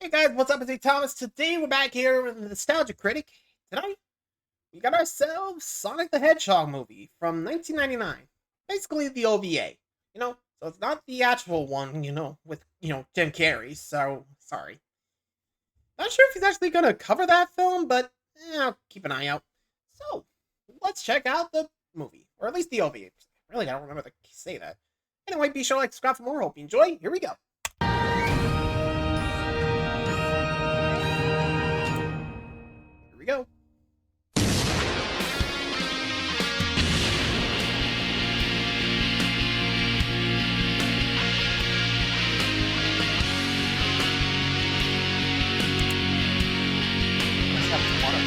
Hey guys, what's up? It's Thomas. Today we're back here with the Nostalgia Critic. Tonight, we got ourselves Sonic the Hedgehog movie from 1999. Basically the OVA. So it's not the actual one, with, Jim Carrey, so sorry. Not sure if he's actually gonna cover that film, but I'll keep an eye out. So, let's check out the movie, or at least the OVA. Really, I don't remember to say that. Anyway, be sure to like, subscribe for more. Hope you enjoy. Here we go. Here we go. Let's have some water.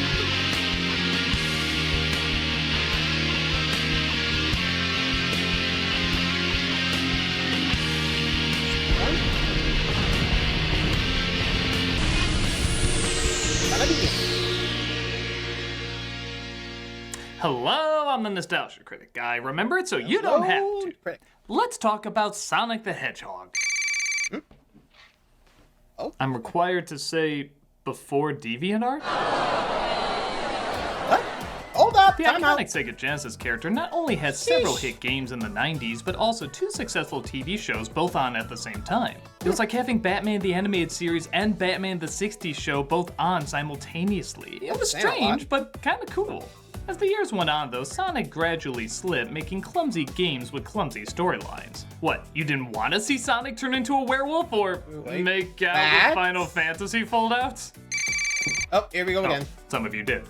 Hello, I'm the Nostalgia Critic guy. Remember it so you don't have to. Critic. Let's talk about Sonic the Hedgehog. Oh. I'm required to say before DeviantArt? What? Hold up! The Time out. iconic Sega Genesis character not only had several hit games in the 90s, but also 2 successful TV shows both on at the same time. It was like having Batman the Animated Series and Batman the 60s show both on simultaneously. It was strange, but kinda cool. As the years went on though, Sonic gradually slipped, making clumsy games with clumsy storylines. What, you didn't want to see Sonic turn into a werewolf or make out with Final Fantasy foldouts? Oh, here we go again. Some of you did.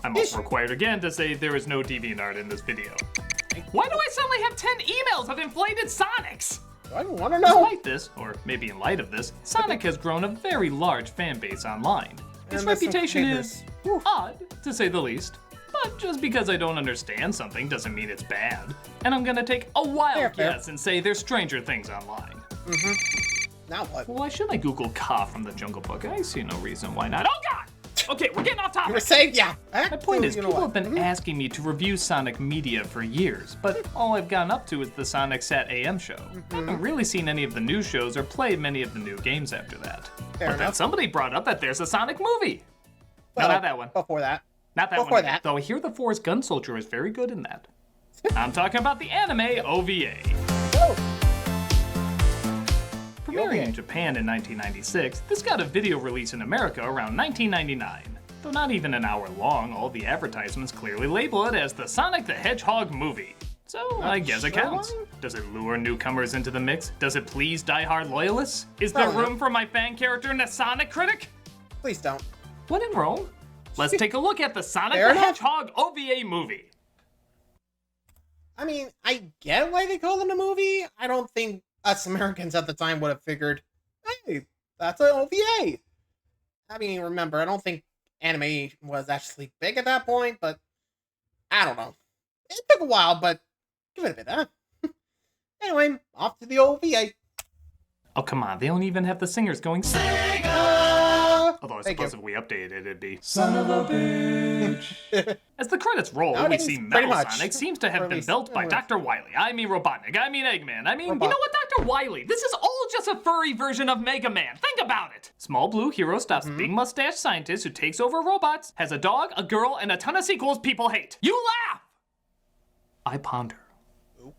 I'm also required again to say there is no DeviantArt in this video. Why do I suddenly have 10 emails of inflated Sonics? I don't want to know. Despite this, or maybe in light of this, Sonic has grown a very large fan base online. Its reputation is odd, to say the least. But just because I don't understand something doesn't mean it's bad. And I'm gonna take a wild guess and say there's stranger things online. Now what? Why should I Google Ka from the Jungle Book? I see no reason why not. Oh god! Okay, we're getting off topic. You were saying, yeah. My point is, people have been asking me to review Sonic media for years, but all I've gotten up to is the Sonic Sat AM show. I haven't really seen any of the new shows or played many of the new games after that. Fair Then enough. somebody brought up that there's a Sonic movie. Well, No, not that one. Before that. Not that Before one. that. Though I hear the Forest Gun Soldier is very good in that. I'm talking about the anime OVA. Oh. Premiering in Japan in 1996, this got a video release in America around 1999. Though not even an hour long, all the advertisements clearly label it as the Sonic the Hedgehog movie. So I guess it counts. Does it lure newcomers into the mix? Does it please die-hard loyalists? Is there room for my fan character, Nostalgia Critic? Please don't. When in Rome, let's take a look at the Sonic Fair the enough. Hedgehog OVA movie. I mean, I get why they call it a movie. I don't think us Americans at the time would have figured, hey, that's an OVA. I mean, remember, I don't think anime was actually big at that point, but I don't know. It took a while, but give it a bit, huh? Anyway, off to the OVA. Oh, come on, they don't even have the singers going Sega! Although I Thank suppose you. if we updated it, it'd be son of a bitch. As the credits roll, we Nowadays, see pretty Metal much. Sonic seems to have Or at been least- built by Dr. Wily. I mean Robotnik. I mean Eggman. I mean, you know what, Dr. Wily? This is all just a furry version of Mega Man. Think about it. Small blue hero stops big mustache scientist who takes over robots, has a dog, a girl, and a ton of sequels people hate. You laugh! I ponder.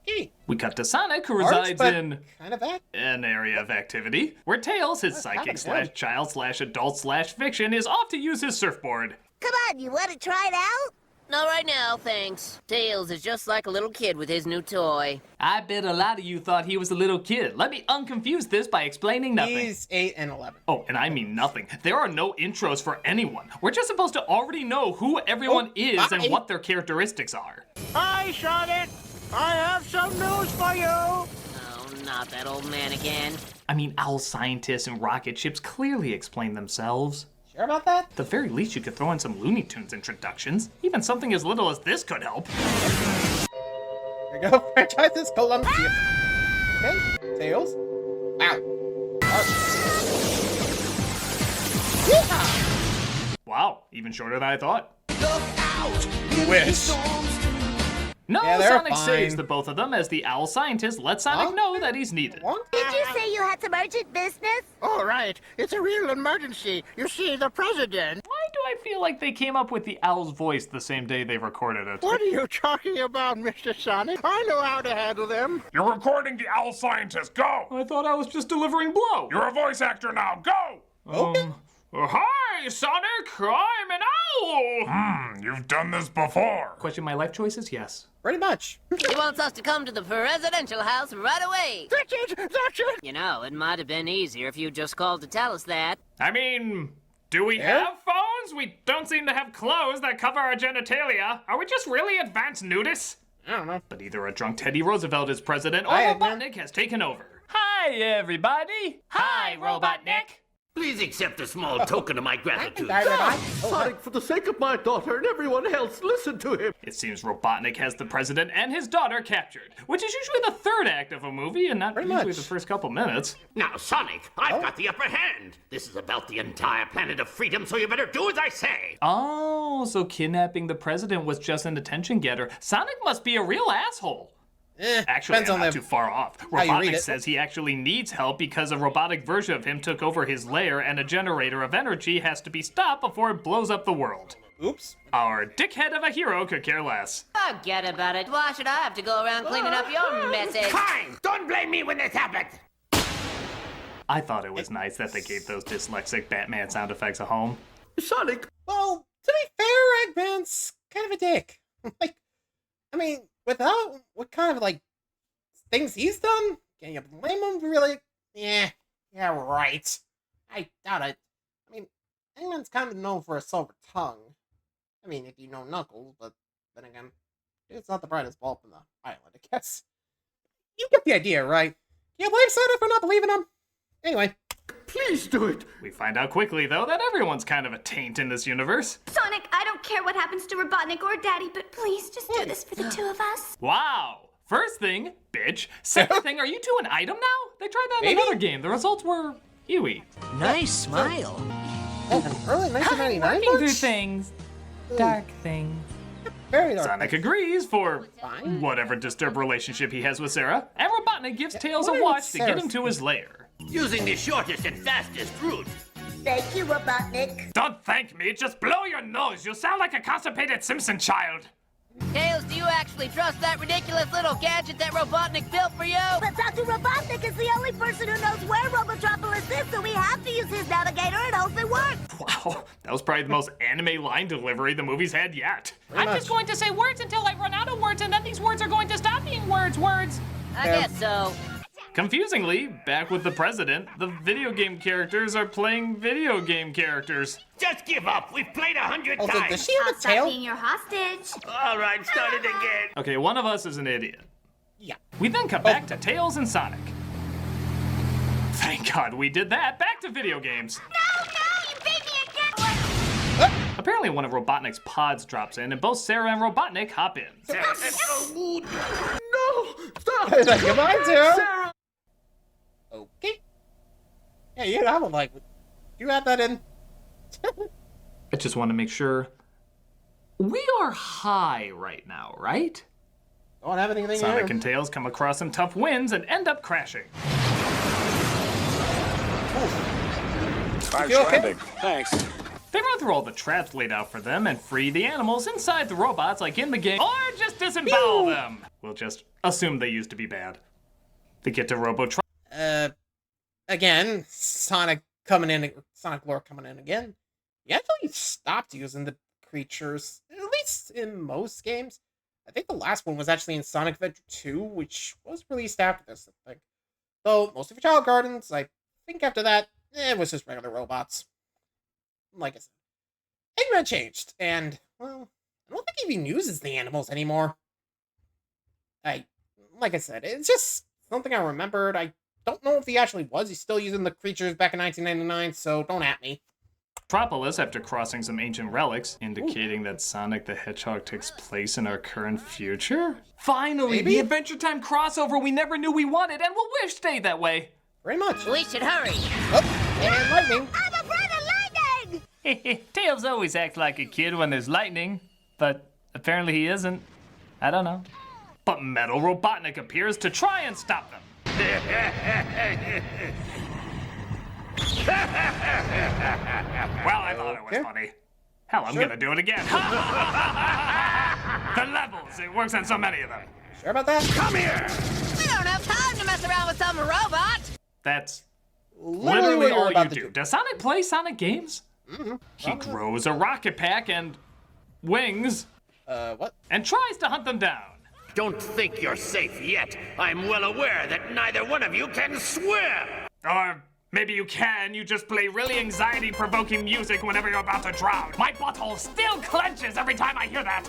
Okay. We cut to Sonic, who Arts, resides but in kind of that. an area of activity where Tails, his psychic slash child slash adult slash fiction, is off to use his surfboard. Come on, you want to try it out? Not right now, thanks. Tails is just like a little kid with his new toy. I bet a lot of you thought he was a little kid. Let me unconfuse this by explaining nothing. He's 8 and 11. Oh, and I mean nothing. There are no intros for anyone. We're just supposed to already know who everyone is and what their characteristics are. Hi, Sonic! I have some news for you! Oh, not that old man again. I mean, owl scientists and rocket ships clearly explain themselves. Sure about that? At the very least, you could throw in some Looney Tunes introductions. Even something as little as this could help. Here we go. Franchises Columbia. Okay. Tails. Wow. Wow, even shorter than I thought. You wish. No, Yeah, they're Sonic fine. saves the both of them as the owl scientist lets Sonic Huh? know that he's needed. What? Did you say you had some urgent business? All right, it's a real emergency. You see, the president. Why do I feel like they came up with the owl's voice the same day they recorded it? What are you talking about, Mr. Sonic? I know how to handle them. You're recording the owl scientist. Go! I thought I was just delivering blow. You're a voice actor now. Go! Hi, Sonic! I'm an owl! You've done this before. Question my life choices? Yes. Pretty much. He wants us to come to the presidential house right away. That's it! That's it! You know, it might have been easier if you just called to tell us that. I mean, do we Yeah? have phones? We don't seem to have clothes that cover our genitalia. Are we just really advanced nudists? I don't know. But either a drunk Teddy Roosevelt is president or Hi, Eggman. Robotnik has taken over. Hi, everybody. Hi, Robotnik. Please accept a small token of my gratitude. Sonic, for the sake of my daughter and everyone else, listen to him. It seems Robotnik has the president and his daughter captured, which is usually the third act of a movie and not Pretty usually much. the first couple minutes. Now, Sonic, I've got the upper hand. This is about the entire planet of freedom, so you better do as I say. Oh, so kidnapping the president was just an attention getter. Sonic must be a real asshole. Actually, depends I'm on not the too far off. how you read Robotnik it. says he actually needs help because a robotic version of him took over his lair and a generator of energy has to be stopped before it blows up the world. Oops. Our dickhead of a hero could care less. Forget about it. Why should I have to go around cleaning up your messes? Fine, don't blame me when this happens. I thought it was nice that they gave those dyslexic Batman sound effects a home. Sonic, Well, to be fair, Eggman's kind of a dick. Like, I mean, without what kind of, like, things he's done, can you blame him, really? Yeah, right. I doubt it. I mean, Eggman's kind of known for a silver tongue. I mean, if you know Knuckles, but then again, it's not the brightest bulb in the island, I guess. You get the idea, right? Can you blame Sonic for not believing him? Anyway. please do it. We find out quickly, though, that everyone's kind of a taint in this universe. Sonic, I don't care what happens to Robotnik or Daddy, but please just do this for the two of us. Wow. First thing, bitch. Second thing, are you two an item now? They tried that in Maybe? another game. The results were Huey. Nice smile. Oh, an early 1999 Working through bunch? things. Dark things. Very dark. Sonic agrees for Fine. whatever disturbed relationship he has with Sarah, and Robotnik gives Tails a what is watch to get Sarah? him to his lair. Using the shortest and fastest route. Thank you, Robotnik. Don't thank me, just blow your nose. You sound like a constipated Simpson child. Tails, do you actually trust that ridiculous little gadget that Robotnik built for you? But Dr. Robotnik is the only person who knows where Robotropolis is, so we have to use his navigator and hope it works. Wow, that was probably the most anime line delivery the movie's had yet. Pretty much. going to say words until I run out of words, and then these words are going to stop being words. I guess so. Confusingly, back with the president, the video game characters are playing video game characters. Just give up. We've played 100 Also, times. does she have I'll a stop tail? being your hostage. All right, start it again. Okay, one of us is an idiot. Yeah. We then cut back to Tails and Sonic. Thank God we did that. Back to video games. No, you beat me again. Apparently one of Robotnik's pods drops in, and both Sarah and Robotnik hop in. Sarah, that's no good. No, stop. Goodbye, Sarah. Sarah. Okay. Yeah, you have one, like, you had that in. I just want to make sure. We are high right now, right? Don't have anything Sonic here. and Tails come across some tough winds and end up crashing. You okay? Thanks. They run through all the traps laid out for them and free the animals inside the robots like in the game, or just disembowel them. We'll just assume they used to be bad. They get to Robotron. Again, Sonic lore coming in again. You actually stopped using the creatures, at least in most games. I think the last one was actually in Sonic Adventure 2, which was released after this, I think. Though, most of your Child Gardens, I think after that, it was just regular robots. Like I said, Eggman changed, and, well, I don't think he even uses the animals anymore. Like I said, it's just something I remembered. I don't know if he actually was. He's still using the creatures back in 1999, so don't at me. Metropolis after crossing some ancient relics, indicating that Sonic the Hedgehog takes place in our current future? Finally, Maybe? the Adventure Time crossover we never knew we wanted and will wish stayed that way. Very much. We should hurry. Oh, and lightning. I'm afraid of lightning! Tails always acts like a kid when there's lightning, but apparently he isn't. I don't know. But Metal Robotnik appears to try and stop them. Well, I thought it was funny. Hell, I'm gonna do it again. The levels, it works on so many of them. Sure about that? Come here! We don't have time to mess around with some robot! That's Literally what you're all you about to do. do. Does Sonic play Sonic games? He grows a rocket pack and wings What? and tries to hunt them down. Don't think you're safe yet. I'm well aware that neither one of you can swim! Or maybe you can, you just play really anxiety-provoking music whenever you're about to drown. My butthole still clenches every time I hear that.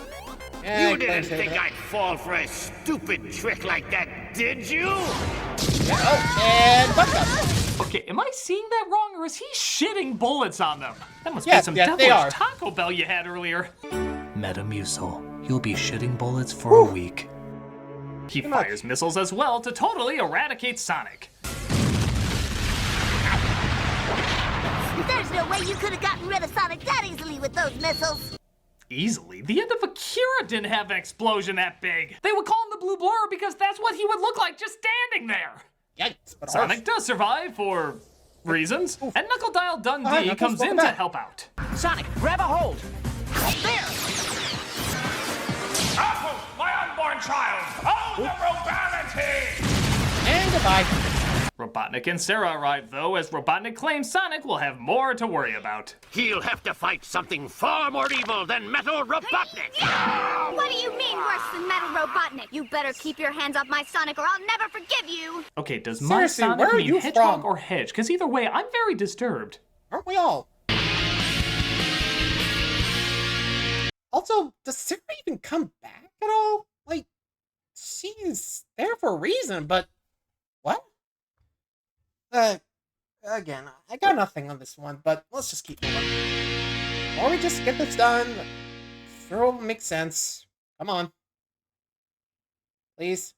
Yeah, You didn't say think that. I'd fall for a stupid trick like that, did you? Oh, and butt up. Okay, am I seeing that wrong, or is he shitting bullets on them? That must be Yes, some yes, they devilish are. Taco Bell you had earlier. Metamucil, you'll be shitting bullets for a week. He fires missiles as well to totally eradicate Sonic. There's no way you could have gotten rid of Sonic that easily with those missiles. Easily? The end of Akira didn't have an explosion that big. They would call him the Blue Blur because that's what he would look like just standing there. Yikes. But Sonic does survive for reasons, and Knuckle Dial Dundee Knuckles, comes in welcome to back. help out. Sonic, grab a hold. There! Apple, my unborn child! Oh, the robality! And goodbye. Robotnik and Sarah arrive though, as Robotnik claims Sonic will have more to worry about. He'll have to fight something far more evil than Metal Robotnik! What do you mean worse than Metal Robotnik? You better keep your hands off my Sonic or I'll never forgive you. Okay, does my Seriously, Sonic where are mean you Hedgehog from? or Hedge? Because either way, I'm very disturbed. Aren't we all? Also, does Sarah even come back at all? Like, she's there for a reason, but what? Again, I got nothing on this one, but let's just keep moving. Or we just get this done. Sure will make sense. Come on. Please.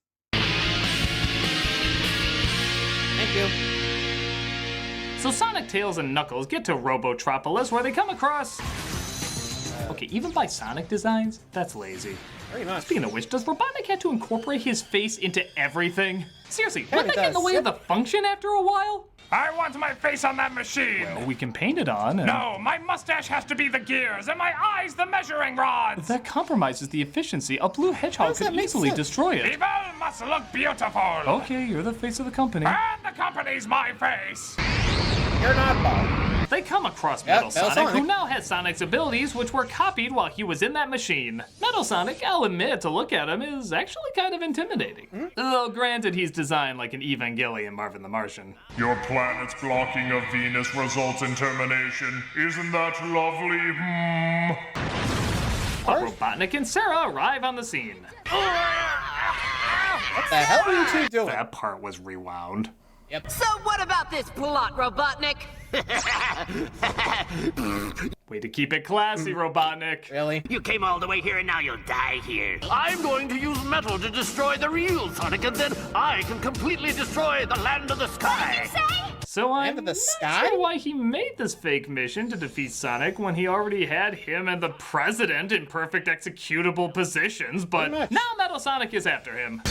Thank you. So Sonic, Tails, and Knuckles get to Robotropolis, where they come across... Okay, even by Sonic designs, that's lazy. Very much. Speaking of which, does Robotnik have to incorporate his face into everything? Seriously, Yeah, wouldn't he that get in the does, way yep. of the function after a while? I want my face on that machine! Well, we can paint it on, and... No, my mustache has to be the gears, and my eyes the measuring rods! That compromises the efficiency. A blue hedgehog does that could make easily sense? destroy it. Evil must look beautiful! Okay, you're the face of the company. And the company's my face! You're not Bob. They come across Yep, Metal Metal Sonic, who Sonic. now has Sonic's abilities, which were copied while he was in that machine. Metal Sonic, I'll admit, to look at him, is actually kind of intimidating. Though granted, he's designed like an Evangelion Marvin the Martian. Your planet's blocking of Venus results in termination. Isn't that lovely? But Robotnik and Sarah arrive on the scene. What the hell are you two doing? That part was rewound. So what about this plot, Robotnik? Way to keep it classy, Robotnik. Really? You came all the way here and now you'll die here. I'm going to use metal to destroy the real Sonic, and then I can completely destroy the land of the sky. So I'm End of the not sky? sure why he made this fake mission to defeat Sonic when he already had him and the president in perfect executable positions, but Pretty much. now Metal Sonic is after him.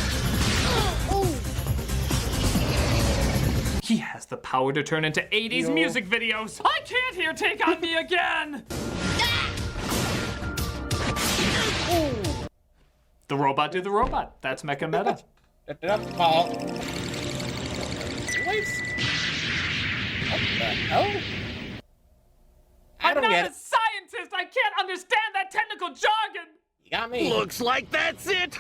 He has the power to turn into 80s music videos. I can't hear Take On Me Again! The robot did the robot. That's Mecha Meta. Paul. Wait. What the hell? I I'm don't not get a it. scientist! I can't understand that technical jargon! You got me. Looks like that's it.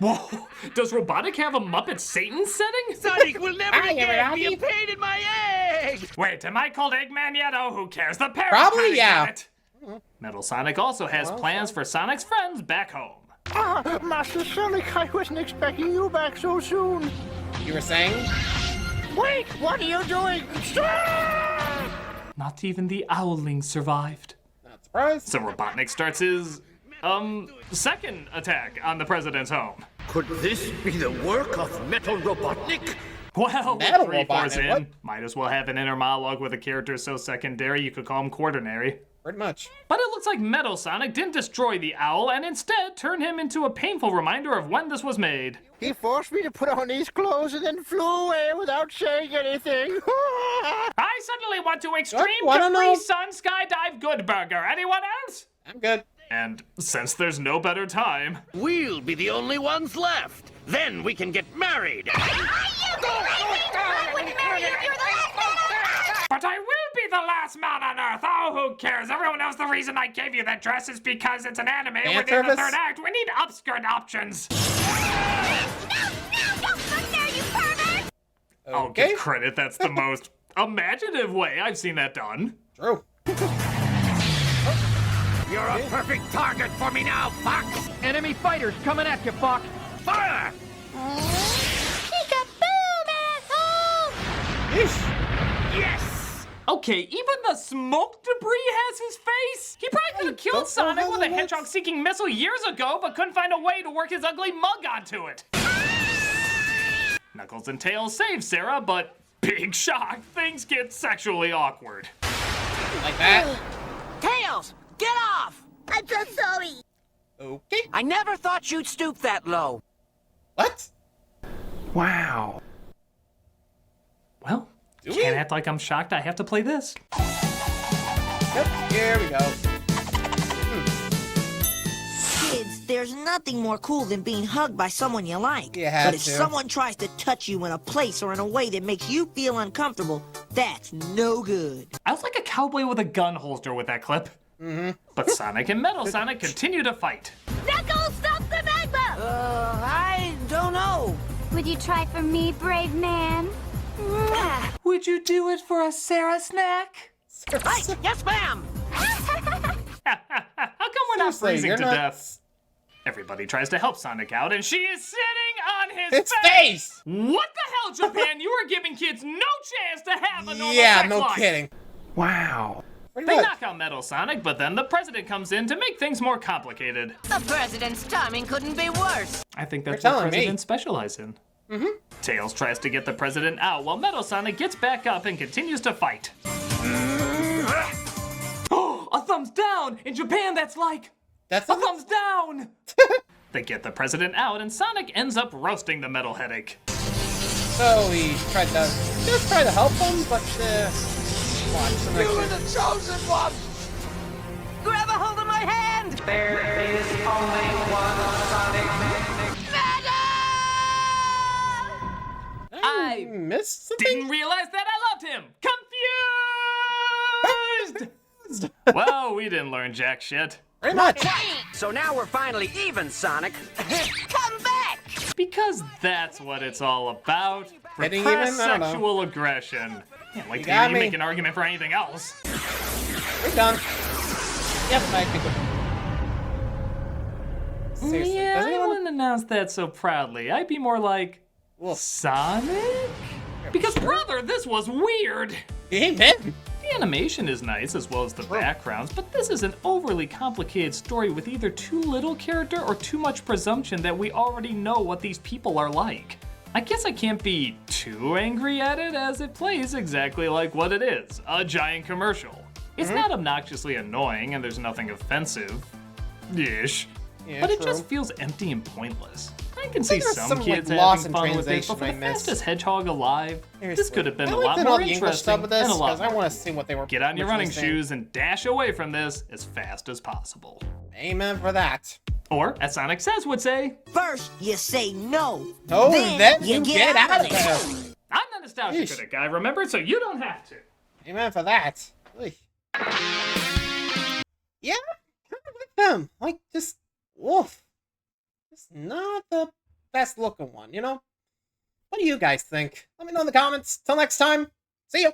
Whoa! Does Robotnik have a Muppet Satan setting? Sonic will never Hi, again be a everybody. pain in my egg. Wait, am I called Eggman yet? Oh, who cares? The parents Probably, kinda yeah. get it. Metal Sonic also has plans for Sonic's friends back home. Ah, Master Sonic, I wasn't expecting you back so soon. You were saying? Wait, what are you doing? Stop! Not even the Owlings survived. Not surprised. So Robotnik starts his, second attack on the president's home. Could this be the work of Metal Robotnik? Well, with Metal 3/4 Robotnik, in, what? might as well have an inner monologue with a character so secondary you could call him quaternary. Pretty much. But it looks like Metal Sonic didn't destroy the owl and instead turned him into a painful reminder of when this was made. He forced me to put on these clothes and then flew away without saying anything. I suddenly want to extreme wanna Capri know? Sun skydive good burger. Anyone else? I'm good. And since there's no better time, We'll be the only ones left. Then we can get married. but I will be the last man on Earth. Oh, who cares? Everyone knows the reason I gave you that dress is because it's an anime. Fan Within the service? third act, we need upskirt options. I'll Okay. give credit. That's the most imaginative way I've seen that done. True. You're a perfect target for me now, Fox. Enemy fighters coming at you, Fox. Fire! Yeesh. Yes! Okay, even the smoke debris has his face. He probably could have killed don't know Sonic how with a that works. hedgehog-seeking missile years ago, but couldn't find a way to work his ugly mug onto it. Knuckles and Tails save Sarah, but big shock, things get sexually awkward. Like that. Tails, get off! I'm so sorry. Okay. I never thought you'd stoop that low. What? Wow. Well, Do can't we? act like I'm shocked I have to play this. Yep. Here we go. Kids, there's nothing more cool than being hugged by someone you like. You had But if to. someone tries to touch you in a place or in a way that makes you feel uncomfortable, that's no good. I was like a cowboy with a gun holster with that clip. But Sonic and Metal Sonic continue to fight. Knuckles, stop the magma! I don't know. Would you try for me, brave man? Would you do it for a Sarah snack? Hey, yes, ma'am. How come we're not Seriously, freezing you're to not- death? Everybody tries to help Sonic out, and she is sitting on his Its face! What the hell, Japan? You are giving kids no chance to have a normal Yeah, sex no life. kidding. Wow. Pretty They much. knock out Metal Sonic, but then the president comes in to make things more complicated. The president's timing couldn't be worse. I think that's You're what telling me. presidents specialize in. Tails tries to get the president out while Metal Sonic gets back up and continues to fight. Oh, a thumbs down! In Japan, that's like That's a thumbs down! They get the president out, and Sonic ends up roasting the metal headache. So he tried to just try to help him, but watch the next one. the chosen one. Grab a hold of my hand! There is only one Sonic. I missed something. didn't realize that I loved him! Confused! Well, we didn't learn jack shit. Pretty much. So now we're finally even, Sonic. Come back! Because that's what it's all about. Getting Repressed even? I don't know. sexual aggression. Can't wait You to got hear you me. make an argument for anything else. We're done. Yes, I think. Seriously, Yeah, does I anyone? wouldn't announce that so proudly. I'd be more like, Well, Sonic? Because, brother, this was weird. amen. The animation is nice as well as the backgrounds, but this is an overly complicated story with either too little character or too much presumption that we already know what these people are like. I guess I can't be too angry at it as it plays exactly like what it is, a giant commercial. It's not obnoxiously annoying and there's nothing offensive-ish, Yeah, but it true. just feels empty and pointless. I can see there's some some, kids like, loss having in fun with it, translation but for I the missed. fastest hedgehog alive, this Seriously. could have been I a looked lot at more all the English interesting stuff of this and a lot because I more want to see what they were. Get on your originally running saying. shoes and dash away from this as fast as possible. Amen for that. Or, as Sonic Says would say, First, you say no. No, then you get out of there. I'm the Nostalgia Yeesh. Critic guy, remember? So you don't have to. Amen for that. Oy. Yeah, kind of like them. Like, just, woof. Just not the best looking one, you know? What do you guys think? Let me know in the comments. Till next time, see you.